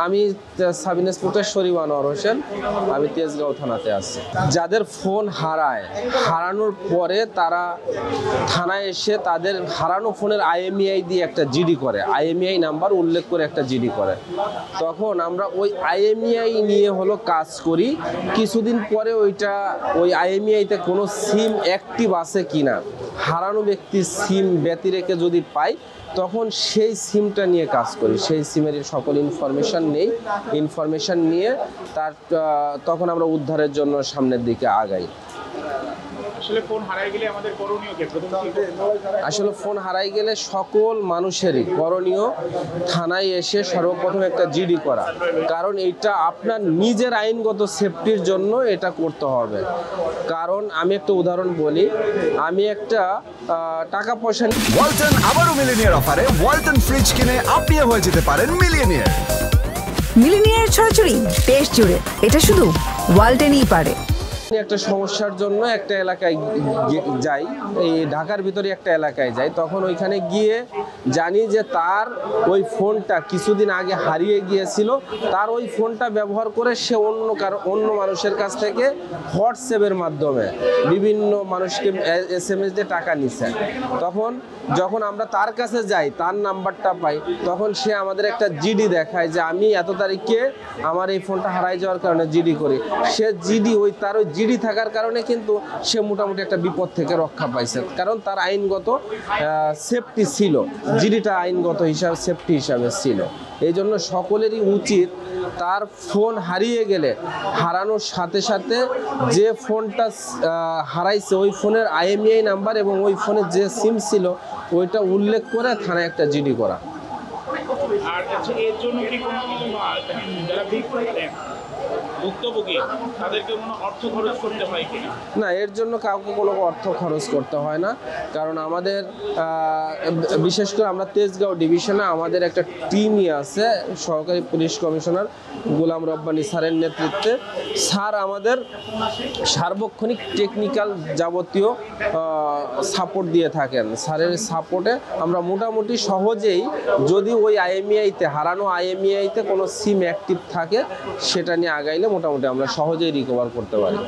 আমি sub inspector শরীফ আনোয়ার হোসেন, আমি তেজগাঁও থানাতে আছি। যাদের ফোন হারানোর পরে তারা থানায় এসে তাদের হারানো ফোনের IMEI দিয়ে একটা জিডি করে, IMEI নাম্বার উল্লেখ করে একটা জিডি করে। তখন আমরা ওই IMEI নিয়ে কাজ করি। কিছুদিন পরে ওই IMEI-তে কোনো সিম অ্যাক্টিভ আছে কিনা, হারানো ব্যক্তির সিম ব্যতি রেখে যদি পাই তখন সেই সিমটা নিয়ে কাজ করি। সেই সিমের সকল ইনফরমেশন নিয়ে তখন আমরা উদ্ধারের জন্য সামনের দিকে আগাই। আসলে ফোন হারাই গেলে আমাদের করণীয় কি? আসলে ফোন হারাই গেলে সকল মানুষেরই করণীয় থানায় এসে সর্বপ্রথম একটা জিডি করা, কারণ এটা আপনার নিজের আইনগত সেফটির জন্য এটা করতে হবে। কারণ আমি একটা উদাহরণ বলি, আমি একটা টাকা পয়সা ওয়ালটন আবারও মিলিনিয়ার অফারে ওয়ালটন ফ্রিজ কিনে আপনিও হয়ে যেতে পারেন মিলিয়নিয়ার। মিলিনিয়ার ছড়াছড়ি দেশ জুড়ে, এটা শুধু ওয়ালটনই পারে। একটা সমস্যার জন্য একটা এলাকায় যাই, এই ঢাকার ভিতরে একটা এলাকায় যাই, তখন ওইখানে গিয়ে জানি যে তার ওই ফোনটা কিছুদিন আগে হারিয়ে গিয়েছিল। তার ওই ফোনটা ব্যবহার করে সে অন্য মানুষের কাছ থেকে হোয়াটসঅ্যাপের মাধ্যমে বিভিন্ন মানুষকে SMS দিয়ে টাকা নিছে। যখন আমরা তার কাছে যাই, তার নাম্বারটা পাই, তখন সে আমাদের একটা জিডি দেখায় যে আমি এত তারিখে আমার এই ফোনটা হারাই যাওয়ার কারণে জিডি করি। সে জিডি তার ওই জিডি থাকার কারণে কিন্তু সে মোটামুটি একটা বিপদ থেকে রক্ষা পাইছে, কারণ তার আইনগত সেফটি ছিল, জিডিটা আইনগত সেফটি হিসাবে ছিল। এই জন্য সকলেরই উচিত তার ফোন হারিয়ে গেলে হারানোর সাথে সাথে যে ফোনটা হারাইছে ওই ফোনের IMEI নাম্বার এবং ওই ফোনের যে সিম ছিল ওইটা উল্লেখ করে থানায় একটা জিডি করা। আর এর জন্য কি কোনো যারা ভুক্তভোগী তাদেরকে কোনো অর্থ খরচ করতে হয় কিনা? না, এর জন্য কাউকে কোনো অর্থ খরচ করতে হয় না, কারণ আমাদের বিশেষ করে আমরা তেজগাঁও ডিভিশনে আমাদের একটা টিমই আছে, সহকারী পুলিশ কমিশনার গোলাম রব্বানী স্যারের নেতৃত্বে। স্যার আমাদের সার্বক্ষণিক টেকনিক্যাল যাবতীয় সাপোর্ট দিয়ে থাকেন। স্যারের সাপোর্টে আমরা মোটামুটি সহজেই, যদি ওই হারানো IMEI-তে কোনো সিম অ্যাক্টিভ থাকে সেটা নিয়ে আগাইলে মোটামুটি আমরা সহজেই রিকভার করতে পারি।